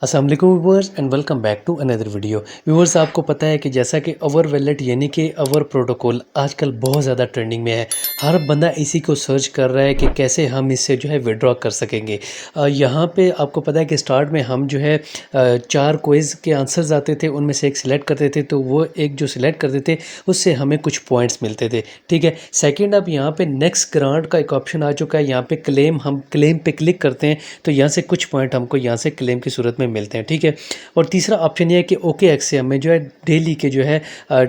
अस्सलाम वालेकुम viewers and welcome back to another video. Viewers, आपको पता है कि जैसा कि अवर वैलेट यानी कि अवर प्रोटोकॉल आजकल बहुत ज़्यादा ट्रेंडिंग में है। हर बंदा इसी को सर्च कर रहा है कि कैसे हम इससे जो है विड्रॉ कर सकेंगे। यहाँ पे आपको पता है कि स्टार्ट में हम जो है 4 क्विज़ के आंसर्स आते थे, उनमें से एक सिलेक्ट करते थे, तो वो एक जो सिलेक्ट करते थे उससे हमें कुछ पॉइंट्स मिलते थे। ठीक है, सेकेंड अब यहाँ पे नेक्स्ट ग्रांट का एक ऑप्शन आ चुका है। यहाँ पे क्लेम, हम क्लेम पे क्लिक करते हैं तो यहाँ से कुछ पॉइंट हमको यहाँ से क्लेम की सूरत में मिलते हैं। ठीक है, और तीसरा ऑप्शन ये है कि ओके एक्स से हमें जो है डेली के जो है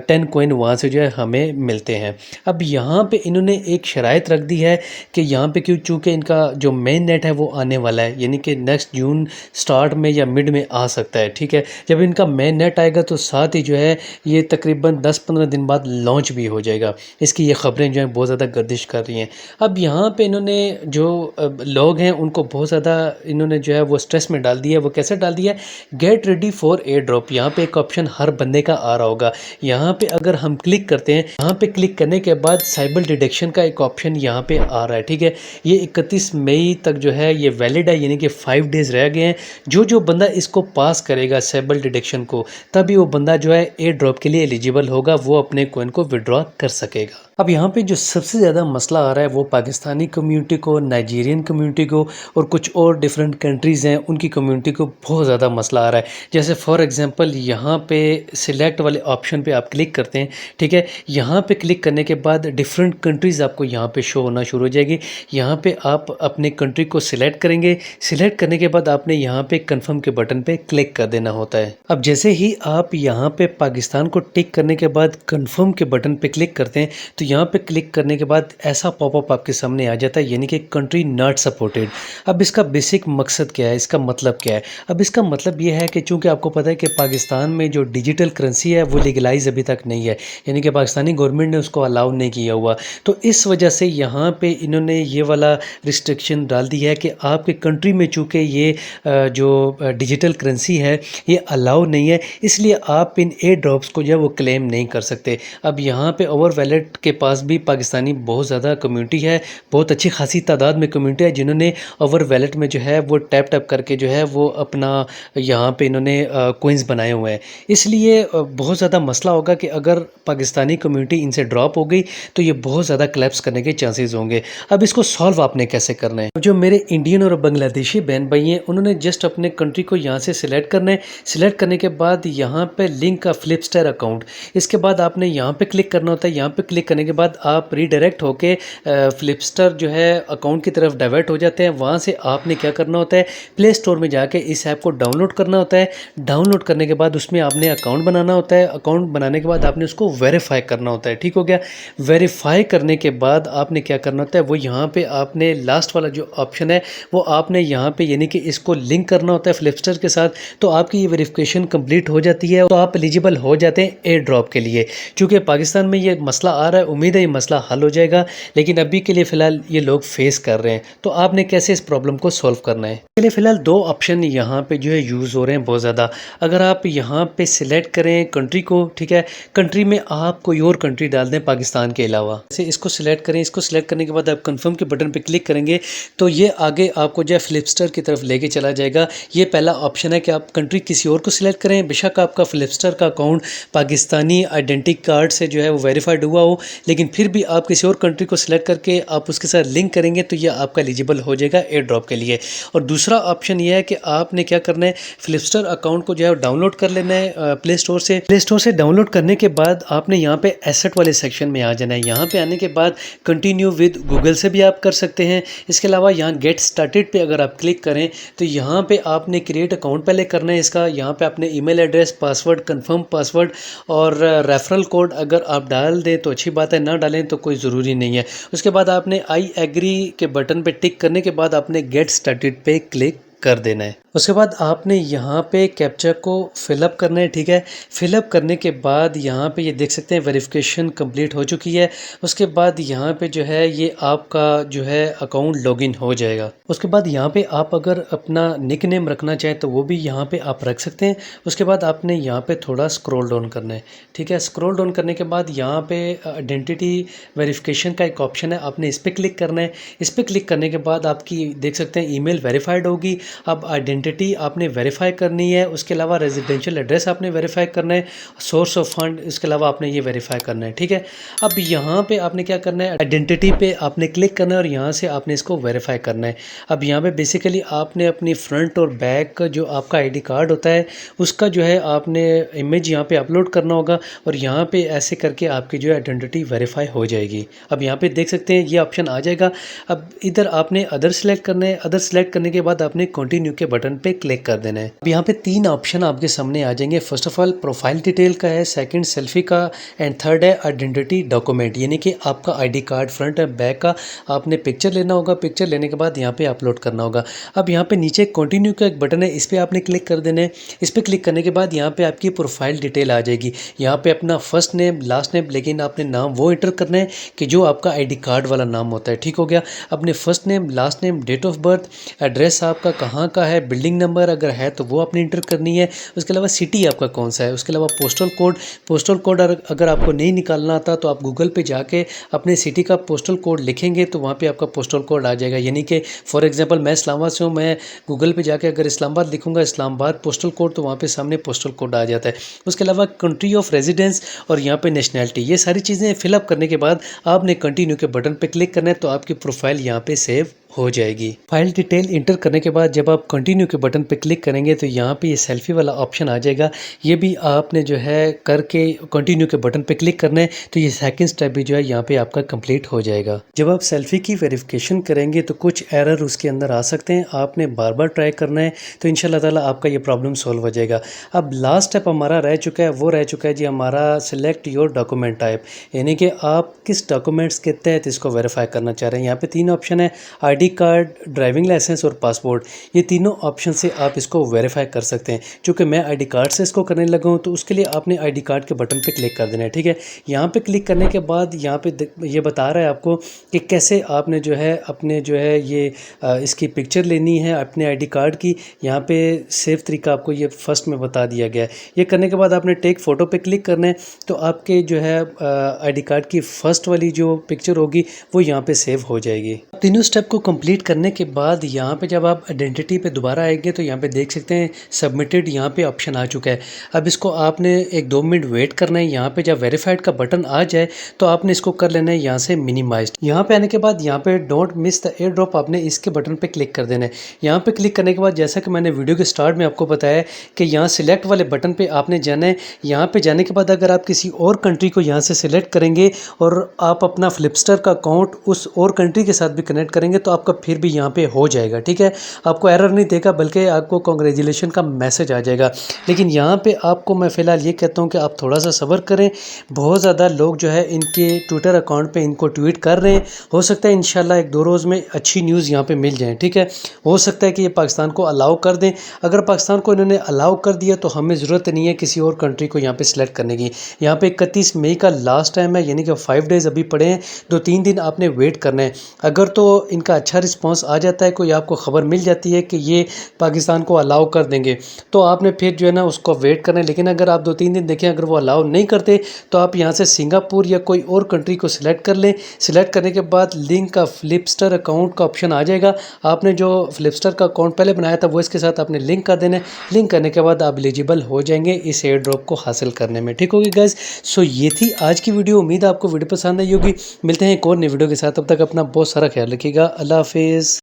10 कॉइन वहाँ से जो है हमें मिलते हैं। अब यहाँ पे इन्होंने एक शराइत रख दी है कि यहाँ पे क्यों, चूँकि इनका जो मेन नेट है वो आने वाला है, यानी कि नेक्स्ट जून स्टार्ट में या मिड में आ सकता है। ठीक है, जब इनका मेन नेट आएगा तो साथ ही जो है ये तकरीबन 10-15 दिन बाद लॉन्च भी हो जाएगा। इसकी ये खबरें जो हैं बहुत ज़्यादा गर्दिश कर रही हैं। अब यहाँ पे इन्होंने जो लोग हैं उनको बहुत ज़्यादा इन्होंने जो है वो स्ट्रेस में डाल दिया है। वो कैसे डाल दिया है? Get ready for air drop. यहाँ पे एक ऑप्शन हर बंदे का आ रहा होगा। यहाँ पे अगर हम क्लिक करते हैं, यहाँ पे क्लिक करने के बाद साइबर डिटेक्शन का एक ऑप्शन यहाँ पे आ रहा है। ठीक है, ये 31 मई तक जो है ये वैलिड है, यानी कि 5 डेज़ रह गए हैं। जो बंदा इसको पास करेगा साइबर डिटेक्शन को, तभी वो बंदा जो है एयर ड्रॉप के लिए एलिजिबल होगा, वो अपने कॉइन को विड्रॉ कर सकेगा। अब यहाँ पे जो सबसे ज़्यादा मसला आ रहा है वो पाकिस्तानी कम्युनिटी को, नाइजीरियन कम्युनिटी को और कुछ और डिफरेंट कंट्रीज़ हैं उनकी कम्युनिटी को बहुत ज़्यादा मसला आ रहा है। जैसे फॉर एग्जांपल यहाँ पे सिलेक्ट वाले ऑप्शन पे आप क्लिक करते हैं। ठीक है, यहाँ पे क्लिक करने के बाद डिफरेंट कंट्रीज़ आपको यहाँ पे शो होना शुरू हो जाएगी। यहाँ पे आप अपने कंट्री को सिलेक्ट करेंगे। सिलेक्ट करने के बाद आपने यहाँ पे कन्फर्म के बटन पे क्लिक कर देना होता है। अब जैसे ही आप यहाँ पे पाकिस्तान को टिक करने के बाद कन्फर्म के बटन पे क्लिक करते हैं तो यहाँ पे क्लिक करने के बाद ऐसा पॉपअप आपके सामने आ जाता है, यानी कि कंट्री नॉट सपोर्टेड। अब इसका बेसिक मकसद क्या है, इसका मतलब क्या है? अब इसका मतलब ये है कि चूंकि आपको पता है कि पाकिस्तान में जो डिजिटल करेंसी है वो लीगलाइज अभी तक नहीं है, यानी कि पाकिस्तानी गवर्नमेंट ने उसको अलाउ नहीं किया हुआ। तो इस वजह से यहाँ पे इन्होंने ये वाला रिस्ट्रिक्शन डाल दी है कि आपके कंट्री में चूँकि ये जो डिजिटल करेंसी है ये अलाउ नहीं है, इसलिए आप इन एयर ड्रॉप्स को जो है वो क्लेम नहीं कर सकते। अब यहाँ पे ओवर वैलेट के पास भी पाकिस्तानी बहुत ज़्यादा कम्युनिटी है, बहुत अच्छी खासी तादाद में कम्युनिटी है जिन्होंने ओवर वैलेट में जो है वो टैप करके जो है वो अपना यहाँ पे इन्होंने कोइंस बनाए हुए हैं। इसलिए बहुत ज़्यादा मसला होगा कि अगर पाकिस्तानी कम्युनिटी इनसे ड्रॉप हो गई तो ये बहुत ज़्यादा क्लैप्स करने के चांसेस होंगे। अब इसको सॉल्व आपने कैसे करना है? जो मेरे इंडियन और बांग्लादेशी बहन भाई हैं उन्होंने जस्ट अपने कंट्री को यहाँ से सिलेक्ट करना है। सिलेक्ट करने के बाद यहाँ पे लिंक का फ्लिपस्टार अकाउंट, इसके बाद आपने यहाँ पे क्लिक करना होता है। यहाँ पे क्लिक करने के बाद आप रीडायरेक्ट होके फ्लिपस्टार जो है अकाउंट की तरफ डाइवर्ट हो जाते हैं। वहाँ से आपने क्या करना होता है, प्ले स्टोर में जाके इस ऐप को डाउनलोड करना होता है। डाउनलोड करने के बाद उसमें आपने अकाउंट बनाना होता है। अकाउंट बनाने के बाद आपने उसको वेरीफाई करना होता है। ठीक हो गया? वेरीफाई करने के बाद आपने क्या करना होता है, वो यहाँ पे आपने लास्ट वाला जो ऑप्शन है वो आपने यहाँ पे यानी कि इसको लिंक करना होता है फ्लिपस्टार के साथ। तो आपकी ये वेरिफिकेशन कंप्लीट हो जाती है तो आप एलिजिबल हो जाते हैं एयर ड्रॉप के लिए। चूँकि पाकिस्तान में ये मसला आ रहा है, उम्मीद है ये मसला हल हो जाएगा, लेकिन अभी के लिए फ़िलहाल ये लोग फेस कर रहे हैं। तो आपने कैसे इस प्रॉब्लम को सॉल्व करना है? इसके लिए फ़िलहाल 2 ऑप्शन यहाँ पे जो है यूज़ हो रहे हैं बहुत ज़्यादा। अगर आप यहाँ पे सिलेक्ट करें कंट्री को, ठीक है, कंट्री में आप कोई और कंट्री डाल दें पाकिस्तान के अलावा, जैसे इसको सिलेक्ट करें। इसको सिलेक्ट करने के बाद आप कन्फर्म के बटन पर क्लिक करेंगे तो ये आगे आपको जो है फ्लिपस्टार की तरफ लेके चला जाएगा। ये पहला ऑप्शन है कि आप कंट्री किसी और को सिलेक्ट करें, बेशक आपका फ्लिपस्टार का अकाउंट पाकिस्तानी आइडेंटिटी कार्ड से जो है वो वेरीफाइड हुआ हो, लेकिन फिर भी आप किसी और कंट्री को सिलेक्ट करके आप उसके साथ लिंक करेंगे तो ये आपका एलिजिबल हो जाएगा एयर ड्रॉप के लिए। और दूसरा ऑप्शन ये है कि आपने क्या करना है, फ्लिपस्टार अकाउंट को जो है डाउनलोड कर लेना है प्ले स्टोर से। प्ले स्टोर से डाउनलोड करने के बाद आपने यहाँ पे एसेट वाले सेक्शन में आ जाना है। यहाँ पे आने के बाद कंटिन्यू विद गूगल से भी आप कर सकते हैं। इसके अलावा यहाँ गेट स्टार्टेड पे अगर आप क्लिक करें तो यहाँ पे आपने क्रिएट अकाउंट पहले करना है इसका। यहाँ पे आपने email address, password, confirm password और रेफरल कोड अगर आप डाल दें तो अच्छी बात है, ना डालें तो कोई ज़रूरी नहीं है। उसके बाद आपने आई एग्री के बटन पे टिक करने के बाद आपने गेट स्टार्टेड पे क्लिक कर देना है। उसके बाद आपने यहाँ पे कैप्चा को फिलअप करना है। ठीक है, फिलअप करने के बाद यहाँ पे ये देख सकते हैं वेरिफिकेशन कंप्लीट हो चुकी है। उसके बाद यहाँ पे जो है ये आपका जो है अकाउंट लॉगिन हो जाएगा। उसके बाद यहाँ पे आप अगर अपना निक नेम रखना चाहें तो वो भी यहाँ पे आप रख सकते हैं। उसके बाद आपने यहाँ पे थोड़ा स्क्रॉल डाउन करना है। ठीक है, स्क्रॉल डाउन करने के बाद यहाँ पे आइडेंटिटी वेरिफिकेशन का एक ऑप्शन है, आपने इस पर क्लिक करना है। इस पर क्लिक करने के बाद आपकी देख सकते हैं ईमेल वेरीफाइड होगी। अब आइडेंटिटी आइडेंटिटी आपने वेरीफाई करनी है, उसके अलावा रेजिडेंशियल एड्रेस आपने वेरीफाई करना है, सोर्स ऑफ फंड इसके अलावा आपने ये वेरीफाई करना है, ठीक है। अब यहाँ पे आपने क्या करना है, आइडेंटिटी पे आपने क्लिक करना है और यहाँ से आपने इसको वेरीफाई करना है। अब यहाँ पे बेसिकली आपने अपनी फ्रंट और बैक का जो आपका आईडी कार्ड होता है उसका जो है आपने इमेज यहाँ पे अपलोड करना होगा और यहाँ पे ऐसे करके आपकी जो है आइडेंटिटी वेरीफाई हो जाएगी। अब यहाँ पे देख सकते हैं ये ऑप्शन आ जाएगा। अब इधर आपने अदर सेलेक्ट करना है, अदर सेलेक्ट करने के बाद आपने कंटिन्यू के बटन पे क्लिक कर देना है। अब यहाँ पे 3 ऑप्शन आपके सामने आ जाएंगे। First of all profile detail का है, सेकंड सेल्फी का एंड थर्ड है आइडेंटिटी डॉक्यूमेंट, यानी कि आपका ID card front end back का आपने पिक्चर लेना होगा। पिक्चर लेने के बाद यहाँ पे अपलोड करना होगा। अब यहाँ पे नीचे कंटिन्यू का एक बटन है, इस पर आपने क्लिक कर देना है। इस पर क्लिक करने के बाद यहाँ पे आपकी प्रोफाइल डिटेल आ जाएगी। यहाँ पे अपना फर्स्ट नेम लास्ट नेम, लेकिन आपने नाम वो एंटर करना है कि जो आपका आईडी कार्ड वाला नाम होता है, ठीक हो गया। अपने first name last name date of birth, address आपका कहाँ का है, बिल्डिंग नंबर अगर है तो वो आपने इंटर करनी है। उसके अलावा सिटी आपका कौन सा है, उसके अलावा पोस्टल कोड अगर आपको नहीं निकालना आता तो आप गूगल पे जाके अपने सिटी का पोस्टल कोड लिखेंगे तो वहाँ पे आपका पोस्टल कोड आ जाएगा। यानी कि फॉर एग्जांपल मैं इस्लामाबाद से हूँ, मैं गूगल पे जाके अगर इस्लामाबाद लिखूंगा इस्लामाबाद पोस्टल कोड तो वहाँ पे सामने पोस्टल कोड आ जाता है। उसके अलावा कंट्री ऑफ रेजिडेंस और यहाँ पे नेशनैलिटी, ये सारी चीज़ें फिलअप करने के बाद आपने कंटिन्यू के बटन पे क्लिक करना है तो आपकी प्रोफाइल यहाँ पे सेव हो जाएगी। फाइल डिटेल इंटर करने के बाद जब आप कंटिन्यू के बटन पे क्लिक करेंगे तो यहाँ पे ये सेल्फी वाला ऑप्शन आ जाएगा। ये भी आपने जो है करके कंटिन्यू के बटन पे क्लिक करना है तो ये सेकंड स्टेप भी जो है यहाँ पे आपका कंप्लीट हो जाएगा। जब आप सेल्फी की वेरिफिकेशन करेंगे तो कुछ एरर उसके अंदर आ सकते हैं, आपने बार बार ट्राई करना है तो इंशाल्लाह ताला आपका ये प्रॉब्लम सॉल्व हो जाएगा। अब लास्ट स्टेप हमारा रह चुका है, वो रह चुका है जी हमारा सिलेक्ट योर डॉक्यूमेंट टाइप, यानी कि आप किस डॉक्यूमेंट्स के तहत इसको वेरीफाई करना चाह रहे हैं। यहाँ पे 3 ऑप्शन है, आईडी कार्ड, ड्राइविंग लाइसेंस और पासपोर्ट। ये तीनों ऑप्शन से आप इसको वेरीफाई कर सकते हैं। चूँकि मैं आईडी कार्ड से इसको करने लगा हूँ तो उसके लिए आपने आईडी कार्ड के बटन पे क्लिक कर देना है, ठीक है। यहाँ पे क्लिक करने के बाद यहाँ पे ये बता रहा है आपको कि कैसे आपने जो है अपने जो है ये इसकी पिक्चर लेनी है अपने आईडी कार्ड की। यहाँ पे सेफ तरीका आपको ये फर्स्ट में बता दिया गया है। ये करने के बाद आपने टेक फ़ोटो पे क्लिक करना है तो आपके जो है आईडी कार्ड की फर्स्ट वाली जो पिक्चर होगी वो यहाँ पे सेव हो जाएगी। तीनों स्टेप को कंप्लीट करने के बाद यहाँ पे जब आप आइडेंटिटी पे दोबारा आएंगे तो यहाँ पे देख सकते हैं सबमिटेड यहाँ पे ऑप्शन आ चुका है। अब इसको आपने 1-2 मिनट वेट करना है। यहाँ पे जब वेरीफाइड का बटन आ जाए तो आपने इसको कर लेना है यहाँ से मिनिमाइज। यहाँ पे आने के बाद यहाँ पे don't miss the air drop, आपने इसके बटन पे क्लिक कर देना है। यहाँ पे क्लिक करने के बाद जैसा कि मैंने वीडियो के स्टार्ट में आपको बताया कि यहाँ सिलेक्ट वाले बटन पे आपने जाना है। यहाँ पे जाने के बाद अगर आप किसी और कंट्री को यहाँ से सिलेक्ट करेंगे और आप अपना फ्लिपस्टर का अकाउंट उस और कंट्री के साथ भी कनेक्ट करेंगे तो आपका फिर भी यहाँ पे हो जाएगा, ठीक है। आपको एरर नहीं देगा बल्कि आपको कांग्रेचुलेशन का मैसेज आ जाएगा। लेकिन यहाँ पे आपको मैं फ़िलहाल ये कहता हूँ कि आप थोड़ा सा सब्र करें। बहुत ज़्यादा लोग जो है इनके ट्विटर अकाउंट पे इनको ट्वीट कर रहे हैं। हो सकता है इंशाल्लाह 1-2 रोज़ में अच्छी न्यूज़ यहाँ पे मिल जाए, ठीक है। हो सकता है कि ये पाकिस्तान को अलाउ कर दें। अगर पाकिस्तान को इन्होंने अलाउ कर दिया तो हमें ज़रूरत नहीं है किसी और कंट्री को यहाँ पे सिलेक्ट करने की। यहाँ पे 31 मई का लास्ट टाइम है, यानी कि 5 डेज़ अभी पड़े हैं। 2-3 दिन आपने वेट करना है। अगर तो इनका अच्छा रिस्पॉन्स आ जाता है, कोई आपको ख़बर मिल जाती है कि ये पाकिस्तान को अलाउ कर देंगे तो आपने फिर जो है ना उसको वेट करना है। लेकिन अगर आप 2-3 दिन देखें अगर वो अलाउ नहीं करते तो आप यहाँ से सिंगापुर या कोई और कंट्री को सिलेक्ट कर लें। सिलेक्ट करने के बाद लिंक का फ्लिपस्टर अकाउंट का ऑप्शन आ जाएगा। आपने जो फ्लिपस्टर का अकाउंट पहले बनाया था वो इसके साथ आपने लिंक कर देना है। लिंक करने के बाद आप एलिजिबल हो जाएंगे इस एयर ड्रॉप को हासिल करने में, ठीक होगी गाइस। सो ये थी आज की वीडियो। उम्मीद है आपको वीडियो पसंद आई होगी। मिलते हैं एक और नई वीडियो के साथ, तब तक अपना बहुत सारा ख्याल रखिएगा। अल्लाह हाफिज़।